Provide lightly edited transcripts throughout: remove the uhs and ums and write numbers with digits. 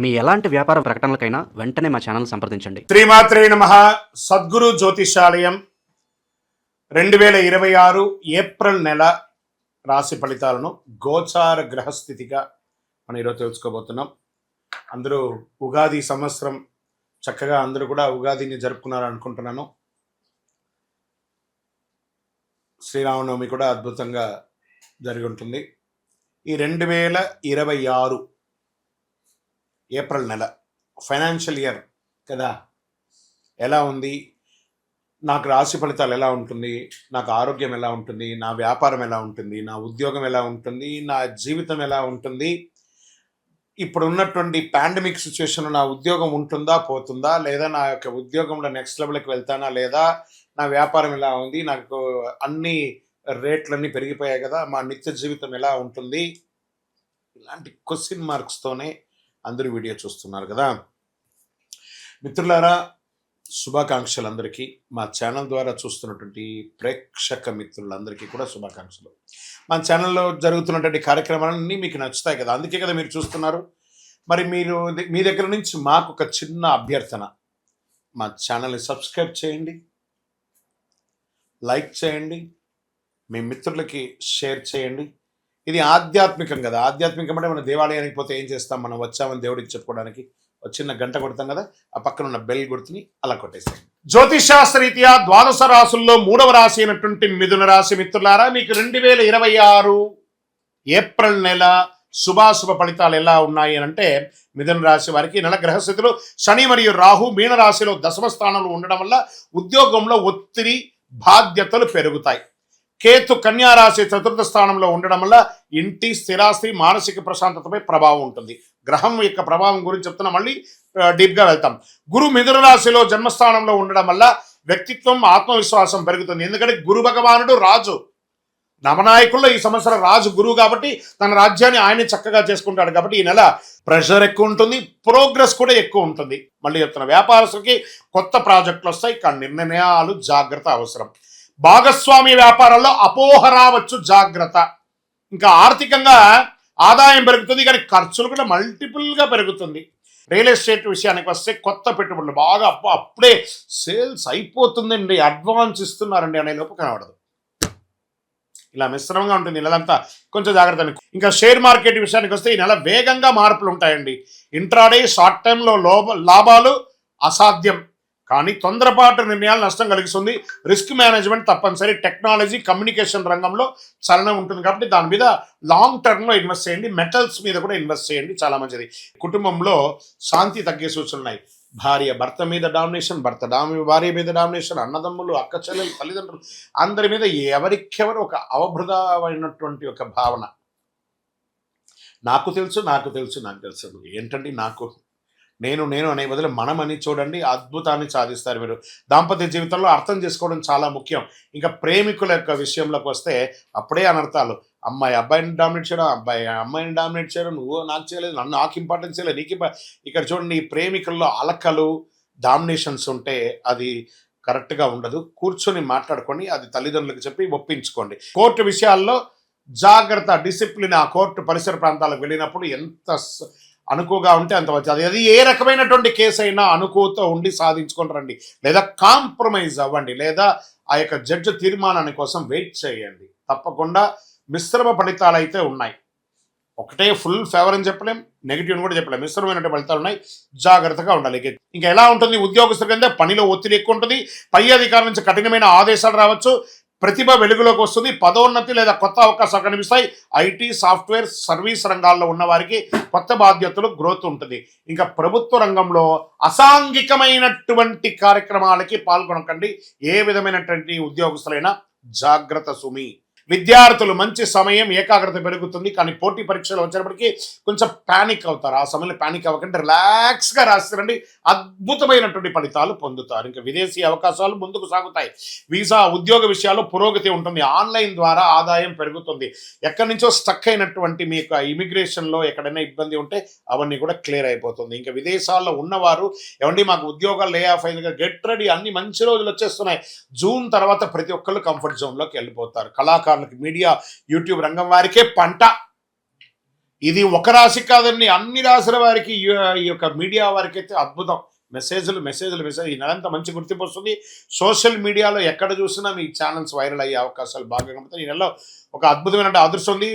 మీ ఎలాంటి వ్యాపార ప్రకటనలకైనా వెంటనే మా ఛానల్ సంప్రదించండి. శ్రీమాత్రే నమః. సద్గురు జ్యోతిషాలయం 2026 ఏప్రిల్ నెల రాశి ఫలితాలను గోచార గ్రహస్థితిగా మనం ఈరోజు తెలుసుకోబోతున్నాం. అందరూ ఉగాది సంవత్సరం చక్కగా అందరూ కూడా ఉగాదిని జరుపుకున్నారు అనుకుంటున్నాను. శ్రీరామనవమి కూడా అద్భుతంగా జరిగి ఉంటుంది. ఈ 2026 ఏప్రిల్ నెల ఫైనాన్షియల్ ఇయర్ కదా, ఎలా ఉంది, నాకు రాశి ఫలితాలు ఎలా ఉంటుంది, నాకు ఆరోగ్యం ఎలా ఉంటుంది, నా వ్యాపారం ఎలా ఉంటుంది, నా ఉద్యోగం ఎలా ఉంటుంది, నా జీవితం ఎలా ఉంటుంది, ఇప్పుడు ఉన్నటువంటి పాండమిక్ సిచ్యువేషన్ నా ఉద్యోగం ఉంటుందా పోతుందా, లేదా నా యొక్క ఉద్యోగంలో నెక్స్ట్ లెవెల్కి వెళ్తానా లేదా, నా వ్యాపారం ఎలా ఉంది, నాకు అన్ని రేట్లన్నీ పెరిగిపోయాయి కదా, మా నిత్య జీవితం ఎలా ఉంటుంది, ఇలాంటి క్వశ్చన్ మార్క్స్తోనే అందరూ వీడియో చూస్తున్నారు కదా. మిత్రులారా, శుభాకాంక్షలు అందరికీ. మా ఛానల్ ద్వారా చూస్తున్నటువంటి ప్రేక్షక మిత్రులందరికీ కూడా శుభాకాంక్షలు. మా ఛానల్లో జరుగుతున్నటువంటి కార్యక్రమాలన్నీ మీకు నచ్చుతాయి కదా, అందుకే కదా మీరు చూస్తున్నారు. మరి మీరు మీ దగ్గర నుంచి మాకు ఒక చిన్న అభ్యర్థన, మా ఛానల్ని సబ్స్క్రైబ్ చేయండి, లైక్ చేయండి, మీ మిత్రులకి షేర్ చేయండి. ఇది ఆధ్యాత్మికం కదా. ఆధ్యాత్మికం అంటే మనం దేవాలయానికి పోతే ఏం చేస్తాం, మనం వచ్చామని దేవుడికి చెప్పుకోవడానికి ఒక చిన్న గంట కొడతాం కదా, ఆ పక్కన ఉన్న బెల్ గుర్తుని అలా కొట్టేస్తాం. జ్యోతిషాస్త్రరీత్యా ద్వాదశ రాశుల్లో 3వ రాశి అయినటువంటి మిథున రాశి మిత్రులారా, మీకు 2026 ఏప్రిల్ నెల శుభాశుభ ఫలితాలు ఎలా ఉన్నాయి అని అంటే, మిథున రాశి వారికి నెల గ్రహస్థితులు శని మరియు రాహు మీన రాశిలో దశమ స్థానంలో ఉండడం వల్ల ఉద్యోగంలో ఒత్తిడి బాధ్యతలు పెరుగుతాయి. కేతు కన్యా రాశి 4వ స్థానంలో ఉండడం వల్ల ఇంటి స్థిరాస్తి మానసిక ప్రశాంతతపై ప్రభావం ఉంటుంది. గ్రహం యొక్క ప్రభావం గురించి చెప్తున్నా, మళ్ళీ డీప్గా వెళ్తాం. గురు మిథున రాశిలో జన్మస్థానంలో ఉండడం వల్ల వ్యక్తిత్వం ఆత్మవిశ్వాసం పెరుగుతుంది. ఎందుకంటే గురు భగవానుడు రాజు, నవనాయకుల్లో ఈ సంవత్సరం రాజు గురువు కాబట్టి తన రాజ్యాన్ని ఆయన చక్కగా చేసుకుంటాడు. కాబట్టి ఈ నెల ప్రెషర్ ఎక్కువ ఉంటుంది, ప్రోగ్రెస్ కూడా ఎక్కువ ఉంటుంది. మళ్ళీ చెప్తున్నా, వ్యాపారస్తులకి కొత్త ప్రాజెక్టులు వస్తాయి, కానీ నిర్ణయాలు జాగ్రత్త అవసరం. భాగస్వామి వ్యాపారాల్లో అపోహ రావచ్చు, జాగ్రత్త. ఇంకా ఆర్థికంగా ఆదాయం పెరుగుతుంది, కానీ ఖర్చులు కూడా మల్టిపుల్గా పెరుగుతుంది. రియల్ ఎస్టేట్ విషయానికి వస్తే కొత్త పెట్టుబడులు బాగా అప్పుడే సేల్స్ అయిపోతుందండి, అడ్వాన్స్ ఇస్తున్నారండి అనే లోపు కనబడదు. ఇలా మిశ్రమంగా ఉంటుంది ఈ నెలంతా, కొంచెం జాగ్రత్త. ఇంకా షేర్ మార్కెట్ విషయానికి వస్తే ఈ నెల వేగంగా మార్పులు ఉంటాయండి. ఇంట్రాడే షార్ట్ టైంలో లాభాలు అసాధ్యం, కానీ తొందరపాటు నిర్ణయాలు నష్టం కలిగిస్తుంది. రిస్క్ మేనేజ్మెంట్ తప్పనిసరి. టెక్నాలజీ కమ్యూనికేషన్ రంగంలో చలనం ఉంటుంది కాబట్టి దాని మీద లాంగ్ టర్మ్లో ఇన్వెస్ట్ చేయండి. మెటల్స్ మీద కూడా ఇన్వెస్ట్ చేయండి, చాలా మంచిది. కుటుంబంలో శాంతి తగ్గే సూచనలు ఉన్నాయి. భార్య భర్త మీద డామినేషన్, భార్య మీద డామినేషన్, అన్నదమ్ములు, అక్క చెల్లెలు, తల్లిదండ్రులు అందరి మీద ఎవరికెవరు ఒక అవభృతమైనటువంటి ఒక భావన. నాకు తెలుసు ఏంటండి నాకు నేను అనే బదులు మనం అని చూడండి, అద్భుతాన్ని సాధిస్తారు మీరు. దాంపత్య జీవితంలో అర్థం చేసుకోవడం చాలా ముఖ్యం. ఇంకా ప్రేమికుల యొక్క విషయంలోకి వస్తే అప్పుడే అనర్థాలు. అమ్మాయి అబ్బాయిని డామినేట్ చేయడం, అబ్బాయి అమ్మాయిని డామినేట్ చేయడం, నువ్వు నాకు చేయలేదు, నన్ను నాకు ఇంపార్టెన్స్ చేయలేదు, నీకు ఇక్కడ చూడండి, ఈ ప్రేమికుల్లో అలకలు డామినేషన్స్ ఉంటే అది కరెక్ట్గా ఉండదు. కూర్చొని మాట్లాడుకొని అది తల్లిదండ్రులకు చెప్పి ఒప్పించుకోండి. కోర్టు విషయాల్లో జాగ్రత్త, డిసిప్లిన్. ఆ కోర్టు పరిసర ప్రాంతాలకు వెళ్ళినప్పుడు ఎంత అనుకువగా ఉంటే అంత వచ్చి అది ఏ రకమైనటువంటి కేసు అయినా అనుకువతో ఉండి సాధించుకొని రండి, లేదా కాంప్రమైజ్ అవ్వండి, లేదా ఆ యొక్క జడ్జి తీర్మానాన్ని కోసం వెయిట్ చేయండి. తప్పకుండా మిశ్రమ ఫలితాలు అయితే ఉన్నాయి. ఒకటే ఫుల్ ఫేవర్ అని చెప్పలేం, నెగిటివ్ అని కూడా చెప్పలేం, మిశ్రమైనటువంటి ఫలితాలు ఉన్నాయి. జాగ్రత్తగా ఉండాలి. ఇంకా ఎలా ఉంటుంది ఉద్యోగస్తుల కింద పనిలో ఒత్తిడి ఎక్కువ ఉంటుంది. పై అధికారుల నుంచి కఠినమైన ఆదేశాలు రావచ్చు. ప్రతిభ వెలుగులోకి వస్తుంది. పదోన్నతి లేదా కొత్త అవకాశాలు కనిపిస్తాయి. ఐటీ, సాఫ్ట్వేర్, సర్వీస్ రంగాల్లో ఉన్న వారికి కొత్త బాధ్యతలు, గ్రోత్ ఉంటుంది. ఇంకా ప్రభుత్వ రంగంలో అసాంఘికమైనటువంటి కార్యక్రమాలకి పాల్గొనకండి. ఏ విధమైనటువంటి ఉద్యోగస్తులైనా జాగ్రత్త సుమి. విద్యార్థులు మంచి సమయం, ఏకాగ్రత పెరుగుతుంది, కానీ పోటీ పరీక్షలు వచ్చేటప్పటికి కొంచెం ప్యానిక్ అవుతారు. ఆ సమయంలో ప్యానిక్ అవ్వకండి, రిలాక్స్గా రాస్తారండి, అద్భుతమైనటువంటి ఫలితాలు పొందుతారు. ఇంకా విదేశీ అవకాశాలు ముందుకు సాగుతాయి. వీసా, ఉద్యోగ విషయాల్లో పురోగతి ఉంటుంది. ఆన్లైన్ ద్వారా ఆదాయం పెరుగుతుంది. ఎక్కడి నుంచో స్టక్ అయినటువంటి మీకు ఇమిగ్రేషన్లో ఎక్కడైనా ఇబ్బంది ఉంటే అవన్నీ కూడా క్లియర్ అయిపోతుంది. ఇంకా విదేశాల్లో ఉన్నవారు ఏమండి మాకు ఉద్యోగాలు లే ఆఫ్ అయింది, గెట్ రెడీ, అన్ని మంచి రోజులు వచ్చేస్తున్నాయి. జూన్ తర్వాత ప్రతి ఒక్కళ్ళు కంఫర్ట్ జోన్లోకి వెళ్ళిపోతారు. కళాకారులకి, మీడియా, యూట్యూబ్ రంగం వారికే పంట. ఇది ఒక రాశి కాదండి, అన్ని రాశుల వారికి ఈ యొక్క మీడియా వారికి అయితే అద్భుతం. మెసేజ్ ఈ నెలంతా మంచి గుర్తింపు వస్తుంది. సోషల్ మీడియాలో ఎక్కడ చూసినా మీ ఛానల్స్ వైరల్ అయ్యే అవకాశాలు బాగా కనబడతాయి. ఈ నెలలో ఒక అద్భుతమైన అదృష్టం ఉంది.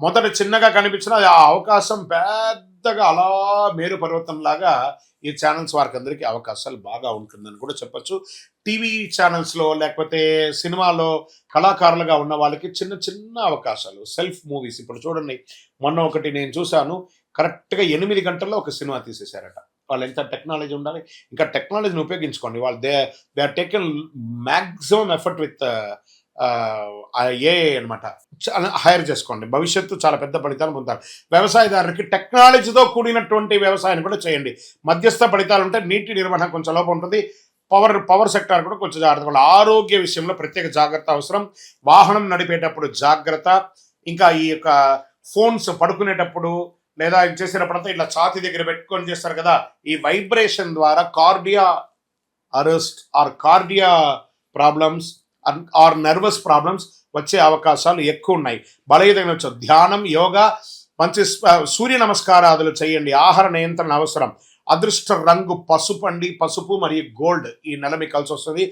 మొదట చిన్నగా కనిపించిన ఆ అవకాశం పెద్దగా అలా మేరు పర్వతంలాగా ఈ ఛానల్స్ వారికి అందరికీ అవకాశాలు బాగా ఉంటుందని కూడా చెప్పొచ్చు. టీవీ ఛానల్స్లో లేకపోతే సినిమాలో కళాకారులుగా ఉన్న వాళ్ళకి చిన్న చిన్న అవకాశాలు, సెల్ఫ్ మూవీస్. ఇప్పుడు చూడండి, మొన్న ఒకటి నేను చూశాను, కరెక్ట్గా 8 గంటల్లో ఒక సినిమా తీసేశారట. వాళ్ళు ఎంత టెక్నాలజీ ఉండాలి, ఇంకా టెక్నాలజీని ఉపయోగించుకోండి. వాళ్ళు they are taken maximum effort with AI అనమాట. హైర్ చేసుకోండి, భవిష్యత్తు చాలా పెద్ద ఫలితాలు పొందుతారు. వ్యవసాయదారునికి టెక్నాలజీతో కూడినటువంటి వ్యవసాయాన్ని కూడా చేయండి. మధ్యస్థ ఫలితాలు ఉంటే నీటి నిర్వహణ కొంచెం లోపం ఉంటుంది. పవర్ సెక్టార్ కూడా కొంచెం జాగ్రత్త. ఆరోగ్య విషయంలో ప్రత్యేక జాగ్రత్త అవసరం. వాహనం నడిపేటప్పుడు జాగ్రత్త. ఇంకా ఈ యొక్క ఫోన్స్ పడుకునేటప్పుడు లేదా చేసేటప్పుడంతా ఇట్లా ఛాతీ దగ్గర పెట్టుకొని చేస్తారు కదా, ఈ వైబ్రేషన్ ద్వారా cardiac arrest cardiac problems or nervous problems వచ్చే అవకాశాలు ఎక్కువ ఉన్నాయి. బలహీనత ధ్యానం, యోగా, మంచి సూర్య నమస్కారాదులు చేయండి. ఆహార నియంత్రణ అవసరం. అదృష్ట రంగు పసుపు మరియు గోల్డ్ ఈ నెల మీకు కలిసి వస్తుంది.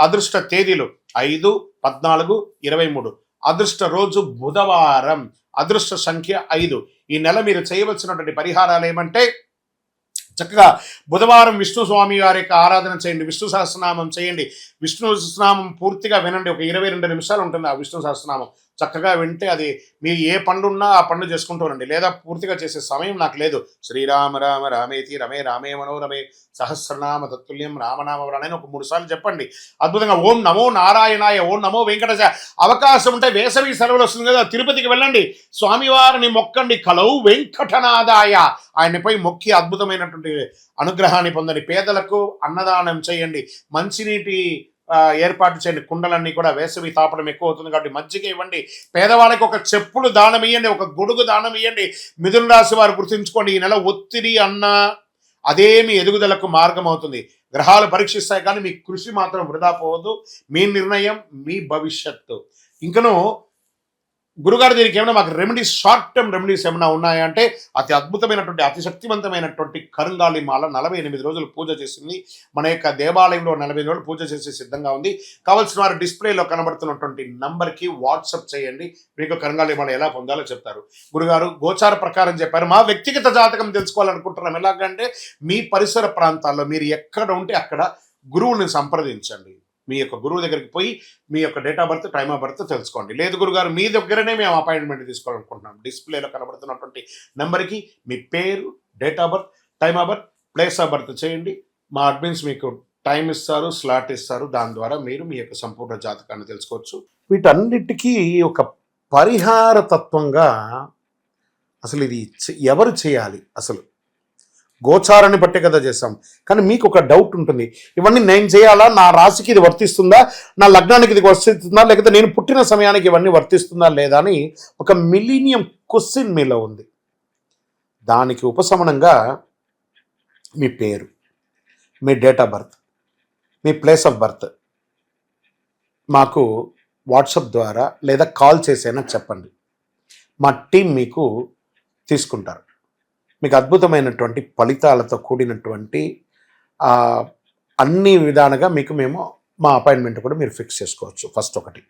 అదృష్ట తేదీలు 5, 14, 23. అదృష్ట రోజు బుధవారం. అదృష్ట సంఖ్య 5. ఈ నెల మీరు చేయవలసినటువంటి పరిహారాలు ఏమంటే, చక్కగా బుధవారం విష్ణు స్వామి వారి యొక్క ఆరాధన చేయండి. విష్ణు సహస్రనామం చేయండి. విష్ణు సహస్రనామం పూర్తిగా వినండి. ఒక 22 నిమిషాలు ఉంటుంది ఆ విష్ణు సహస్రనామం. చక్కగా వింటే అది మీ ఏ పండు ఉన్నా ఆ పండు చేసుకుంటూ ఉండండి. లేదా పూర్తిగా చేసే సమయం నాకు లేదు. శ్రీరామ రామ రామేతి రమే రామే మనోరమే సహస్రనామ తత్తుల్యం రామనామ అని ఒక 3 సార్లు చెప్పండి. అద్భుతంగా ఓం నమో నారాయణాయ, ఓం నమో వెంకటేశాయ. అవకాశం ఉంటే వేసవి సెలవులు వస్తుంది కదా, తిరుపతికి వెళ్ళండి, స్వామివారిని మొక్కండి. కలౌ వెంకటనాదాయ, ఆయనపై మొక్కి అద్భుతమైనటువంటి అనుగ్రహాన్ని పొందండి. పేదలకు అన్నదానం చేయండి. మంచినీటి ఏర్పాటు చేయండి. కుండలన్నీ కూడా వేసవి తాపడం ఎక్కువ అవుతుంది కాబట్టి మజ్జిగ ఇవ్వండి. పేదవాళ్ళకి ఒక చెప్పులు దానం ఇవ్వండి, ఒక గొడుగు దానం ఇవ్వండి. మిథున రాశి వారు గుర్తుంచుకోండి, ఈ నెల ఒత్తిడి అదేమి ఎదుగుదలకు మార్గం అవుతుంది. గ్రహాలు పరీక్షిస్తాయి కానీ మీ కృషి మాత్రం వృధా పోవద్దు. మీ నిర్ణయం మీ భవిష్యత్తు. ఇంకను గురుగారు దీనికి ఏమైనా మాకు రెమెడీస్, షార్ట్ టర్మ్ రెమెడీస్ ఏమైనా ఉన్నాయా అంటే, అతి అద్భుతమైనటువంటి అతి శక్తివంతమైనటువంటి కరుంగాలి మాల 48 రోజులు పూజ చేసింది. మన యొక్క దేవాలయంలో 48 రోజులు పూజ చేసే సిద్ధంగా ఉంది. కావాల్సిన వారు డిస్ప్లేలో కనబడుతున్నటువంటి నంబర్కి వాట్సాప్ చేయండి. మీకు కరుంగాలి మాల ఎలా పొందాలో చెప్తారు. గురుగారు గోచార ప్రకారం చెప్పారు. మా వ్యక్తిగత జాతకం తెలుసుకోవాలనుకుంటున్నాం. ఎలాగంటే మీ పరిసర ప్రాంతాల్లో మీరు ఎక్కడ ఉంటే అక్కడ గురువుని సంప్రదించండి. మీ యొక్క గురువు దగ్గరికి పోయి మీ యొక్క date of birth, time of birth తెలుసుకోండి. లేదు గురుగారు మీ దగ్గరనే మేము అపాయింట్మెంట్ తీసుకోవాలనుకుంటున్నాం, డిస్ప్లేలో కనబడుతున్నటువంటి నెంబర్కి మీ పేరు, date of birth, time of birth, place of birth చేయండి. మా అడ్మిన్స్ మీకు టైం ఇస్తారు, స్లాట్ ఇస్తారు. దాని ద్వారా మీరు మీ యొక్క సంపూర్ణ జాతకాన్ని తెలుసుకోవచ్చు. వీటన్నిటికీ ఒక పరిహార తత్వంగా అసలు ఇది ఎవరు చేయాలి? అసలు గోచారాన్ని బట్టే కదా చేస్తాం. కానీ మీకు ఒక డౌట్ ఉంటుంది, ఇవన్నీ నేను చేయాలా, నా రాశికి ఇది వర్తిస్తుందా, నా లగ్నానికి ఇది వర్తిస్తుందా, లేకపోతే నేను పుట్టిన సమయానికి ఇవన్నీ వర్తిస్తుందా లేదా అని ఒక మిలీనియం క్వశ్చన్ మీలో ఉంది. దానికి ఉపశమనంగా మీ పేరు, మీ డేట్ ఆఫ్ బర్త్, మీ ప్లేస్ ఆఫ్ బర్త్ మాకు వాట్సాప్ ద్వారా లేదా కాల్ చేసైనా చెప్పండి. మా టీం మీకు తీసుకుంటారు. మీకు అద్భుతమైనటువంటి ఫలితాలతో కూడినటువంటి అన్ని విధాలుగా మీకు మేము మా అపాయింట్మెంట్ కూడా మీరు ఫిక్స్ చేసుకోవచ్చు. ఫస్ట్ ఒకటి,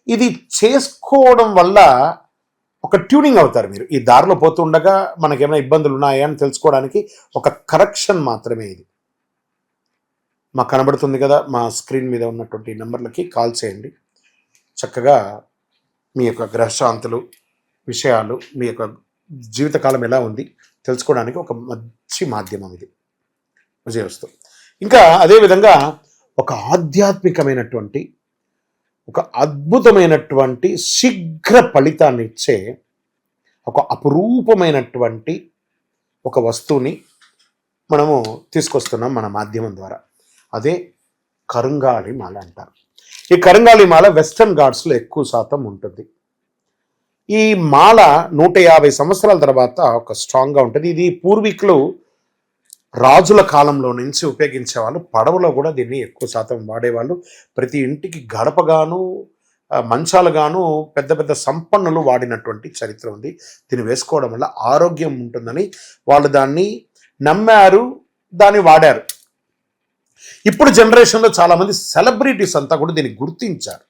ఇది చేసుకోవడం వల్ల ఒక ట్యూనింగ్ అవుతారు మీరు. ఈ దారిలో పోతుండగా మనకేమైనా ఇబ్బందులు ఉన్నాయా అని తెలుసుకోవడానికి ఒక కరెక్షన్ మాత్రమే ఇది. మాకు కనబడుతుంది కదా, మా స్క్రీన్ మీద ఉన్నటువంటి నెంబర్లకి కాల్ చేయండి. చక్కగా మీ యొక్క గ్రహశాంతులు విషయాలు, మీ యొక్క జీవితకాలం ఎలా ఉంది తెలుసుకోవడానికి ఒక మంచి మాధ్యమం ఇది. విజయవస్తు. ఇంకా అదేవిధంగా ఒక ఆధ్యాత్మికమైనటువంటి ఒక అద్భుతమైనటువంటి శీఘ్ర ఫలితాన్ని ఇచ్చే ఒక అపురూపమైనటువంటి ఒక వస్తువుని మనము తీసుకొస్తున్నాం మన మాధ్యమం ద్వారా. అదే కరుంగాలి మాల అంటారు. ఈ కరుంగాలి మాల వెస్టర్న్ ఘాట్స్లో ఎక్కువ శాతం ఉంటుంది. ఈ మాల 150 సంవత్సరాల తర్వాత ఒక స్ట్రాంగ్గా ఉంటుంది. ఇది పూర్వీకులు రాజుల కాలంలో నుంచి ఉపయోగించేవాళ్ళు. పడవలో కూడా దీన్ని ఎక్కువ శాతం వాడేవాళ్ళు. ప్రతి ఇంటికి గడపగాను మంచాలుగాను పెద్ద పెద్ద సంపన్నులు వాడినటువంటి చరిత్ర ఉంది. దీన్ని వేసుకోవడం వల్ల ఆరోగ్యం ఉంటుందని వాళ్ళు దాన్ని నమ్మారు, దాన్ని వాడారు. ఇప్పుడు జనరేషన్లో చాలామంది సెలబ్రిటీస్ అంతా కూడా దీన్ని గుర్తించారు.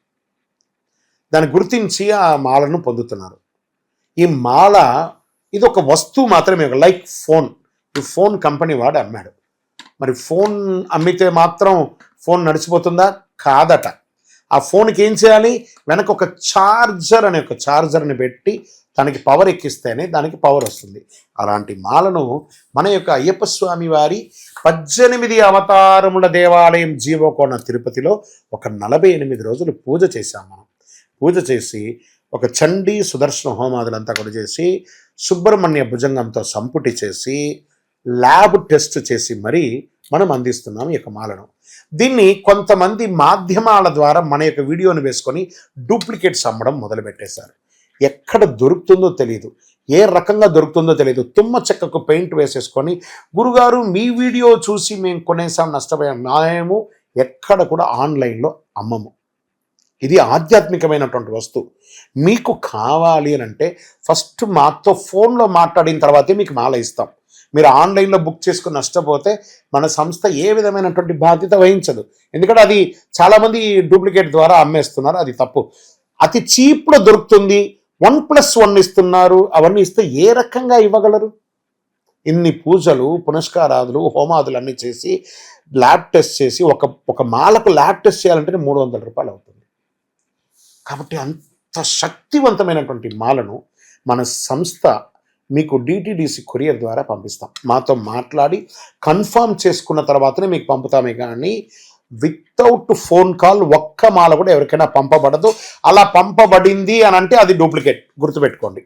దాన్ని గుర్తించి ఆ మాలను పొందుతున్నారు. ఈ మాల ఇది ఒక వస్తువు మాత్రమే, లైక్ ఫోన్. ఈ ఫోన్ కంపెనీ వాడు అమ్మాడు. మరి ఫోన్ అమ్మితే మాత్రం ఫోన్ నడిచిపోతుందా? కాదట. ఆ ఫోన్కి ఏం చేయాలి? వెనక ఒక ఛార్జర్ని పెట్టి దానికి పవర్ ఎక్కిస్తేనే దానికి పవర్ వస్తుంది. అలాంటి మాలను మన యొక్క అయ్యప్ప స్వామి వారి 18 అవతారముల దేవాలయం జీవకోణ తిరుపతిలో ఒక 48 రోజులు పూజ చేశాం మనం. పూజ చేసి ఒక చండీ సుదర్శన హోమాదులంతా కూడా చేసి సుబ్రహ్మణ్య భుజంగంతో సంపుటి చేసి ల్యాబ్ టెస్ట్ చేసి మరీ మనం అందిస్తున్నాం ఈ యొక్క మాలను. దీన్ని కొంతమంది మాధ్యమాల ద్వారా మన యొక్క వీడియోని వేసుకొని డూప్లికేట్స్ అమ్మడం మొదలుపెట్టేశారు. ఎక్కడ దొరుకుతుందో తెలియదు, ఏ రకంగా దొరుకుతుందో తెలియదు. తుమ్మ చెక్కకు పెయింట్ వేసేసుకొని గురుగారు మీ వీడియో చూసి మేము కొనేసాం, నష్టపోయాం. మేము ఎక్కడ కూడా ఆన్లైన్లో అమ్మము. ఇది ఆధ్యాత్మికమైనటువంటి వస్తువు. మీకు కావాలి అని అంటే ఫస్ట్ మాతో ఫోన్లో మాట్లాడిన తర్వాతే మీకు మాల ఇస్తాం. మీరు ఆన్లైన్లో బుక్ చేసుకుని నష్టపోతే మన సంస్థ ఏ విధమైనటువంటి బాధ్యత వహించదు. ఎందుకంటే అది చాలామంది డూప్లికేట్ ద్వారా అమ్మేస్తున్నారు, అది తప్పు. అతి చీప్లో దొరుకుతుంది, 1+1 ఇస్తున్నారు. అవన్నీ ఇస్తే ఏ రకంగా ఇవ్వగలరు? ఇన్ని పూజలు పునస్కారాదులు హోమాదులు అన్నీ చేసి ల్యాబ్ టెస్ట్ చేసి ఒక మాలకు ల్యాబ్ టెస్ట్ చేయాలంటే 300 రూపాయలు అవుతుంది. కాబట్టి అంత శక్తివంతమైనటువంటి మాలను మన సంస్థ మీకు డిటిడిసి కొరియర్ ద్వారా పంపిస్తాం. మాతో మాట్లాడి కన్ఫర్మ్ చేసుకున్న తర్వాతనే మీకు పంపుతామే కానీ వితౌట్ ఫోన్ కాల్ ఒక్క మాల కూడా ఎవరికైనా పంపబడదు. అలా పంపబడింది అని అంటే అది డూప్లికేట్, గుర్తుపెట్టుకోండి.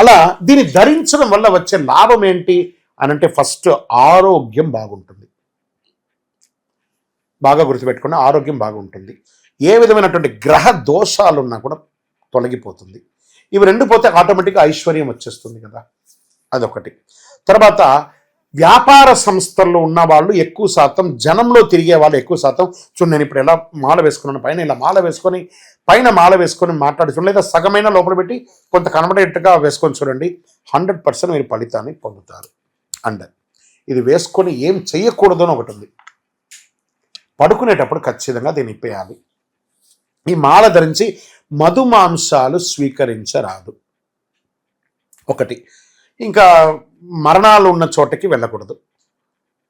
అలా దీన్ని ధరించడం వల్ల వచ్చే లాభం ఏంటి అని అంటే ఫస్ట్ ఆరోగ్యం బాగుంటుంది. బాగా గుర్తుపెట్టుకోండి, ఆరోగ్యం బాగుంటుంది. ఏ విధమైనటువంటి గ్రహ దోషాలున్నా కూడా తొలగిపోతుంది. ఇవి రెండు పోతే ఆటోమేటిక్గా ఐశ్వర్యం వచ్చేస్తుంది కదా, అదొకటి. తర్వాత వ్యాపార సంస్థల్లో ఉన్న వాళ్ళు ఎక్కువ శాతం, జనంలో తిరిగే వాళ్ళు ఎక్కువ శాతం, చూడండి నేను ఇప్పుడు ఎలా మాల వేసుకున్నాను, పైన ఇలా మాల వేసుకొని పైన మాల వేసుకొని మాట్లాడుతున్నాను, లేదా సగమైన లోపల పెట్టి కొంత కనబడేట్టుగా వేసుకొని చూడండి, 100% మీరు ఫలితాన్ని పొందుతారు. అండ్ ఇది వేసుకొని ఏం చెయ్యకూడదు అని ఒకటి ఉంది. పడుకునేటప్పుడు ఖచ్చితంగా దీన్ని ఇప్పేయాలి. ఈ మాల ధరించి మధుమాంసాలు స్వీకరించరాదు, ఒకటి. ఇంకా మరణాలు ఉన్న చోటకి వెళ్ళకూడదు,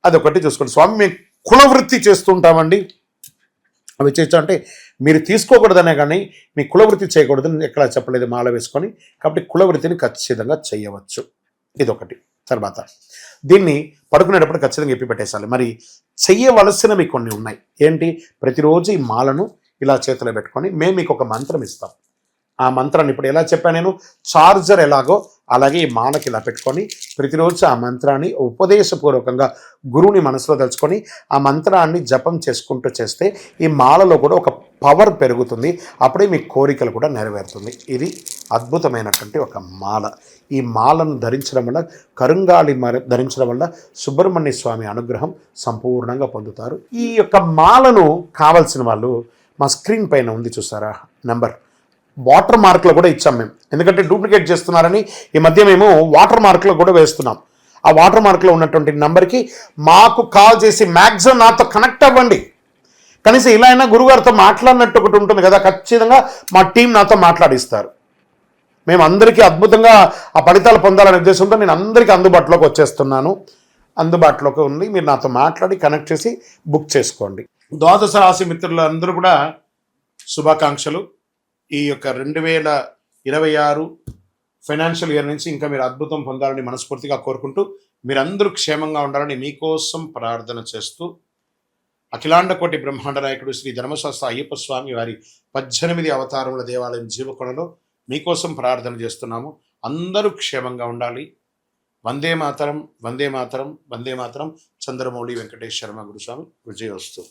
అదొకటి చూసుకోండి. స్వామి మేము కులవృత్తి చేస్తుంటామండి, అవి చేయొచ్చు అంటే మీరు తీసుకోకూడదనే కానీ మీ కులవృత్తి చేయకూడదని ఎక్కడ చెప్పలేదు మాల వేసుకొని. కాబట్టి కులవృత్తిని ఖచ్చితంగా చేయవచ్చు, ఇదొకటి. తర్వాత దీన్ని పడుకునేటప్పుడు ఖచ్చితంగా ఎప్పి పెట్టేసాలి. మరి చెయ్యవలసినవి కొన్ని ఉన్నాయి. ఏంటి? ప్రతిరోజు ఈ మాలను ఇలా చేతిలో పెట్టుకొని మేము మీకు ఒక మంత్రం ఇస్తాం. ఆ మంత్రాన్ని ఇప్పుడు ఎలా చెప్పాను నేను, చార్జర్ ఎలాగో అలాగే ఈ మాలకి ఇలా పెట్టుకొని ప్రతిరోజు ఆ మంత్రాన్ని ఉపదేశపూర్వకంగా గురువుని మనసులో తలుచుకొని ఆ మంత్రాన్ని జపం చేసుకుంటూ చేస్తే ఈ మాలలో కూడా ఒక పవర్ పెరుగుతుంది. అప్పుడే మీ కోరికలు కూడా నెరవేరుతుంది. ఇది అద్భుతమైనటువంటి ఒక మాల. ఈ మాలను ధరించడం వల్ల, కరుంగాళి ధరించడం వల్ల సుబ్రహ్మణ్య స్వామి అనుగ్రహం సంపూర్ణంగా పొందుతారు. ఈ యొక్క మాలను కావాల్సిన వాళ్ళు మా స్క్రీన్ పైన ఉంది చూసారా నెంబర్, వాటర్ మార్క్లో కూడా ఇచ్చాం మేము. ఎందుకంటే డూప్లికేట్ చేస్తున్నారని ఈ మధ్య మేము వాటర్ మార్క్లో కూడా వేస్తున్నాం. ఆ వాటర్ మార్క్లో ఉన్నటువంటి నెంబర్కి మాకు కాల్ చేసి మ్యాక్సిమం నాతో కనెక్ట్ అవ్వండి. కనీసం ఇలా అయినా గురుగారితో మాట్లాడినట్టు ఒకటి ఉంటుంది కదా, ఖచ్చితంగా మా టీం నాతో మాట్లాడిస్తారు. మేము అందరికీ అద్భుతంగా ఆ ఫలితాలు పొందాలనే ఉద్దేశంతో నేను అందరికీ అందుబాటులోకి వచ్చేస్తున్నాను. అందుబాటులోకి ఉంది, మీరు నాతో మాట్లాడి కనెక్ట్ చేసి బుక్ చేసుకోండి. ద్వాదశ రాశి మిత్రులందరూ కూడా శుభాకాంక్షలు. ఈ యొక్క 2026 ఫైనాన్షియల్ ఇయర్ నుంచి ఇంకా మీరు అద్భుతం పొందాలని మనస్ఫూర్తిగా కోరుకుంటూ, మీరందరూ క్షేమంగా ఉండాలని మీకోసం ప్రార్థన చేస్తూ, అఖిలాండ కోటి బ్రహ్మాండ నాయకుడు శ్రీ ధర్మశాస్త్ర అయ్యప్ప స్వామి వారి 18 అవతారముల దేవాలయం జీవకొండలో మీకోసం ప్రార్థన చేస్తున్నాము. అందరూ క్షేమంగా ఉండాలి. వందే మాతరం, వందే మాతరం, వందే మాతరం. చంద్రమౌళి వెంకటేష్ శర్మ గురుస్వామి. విజయోస్తు.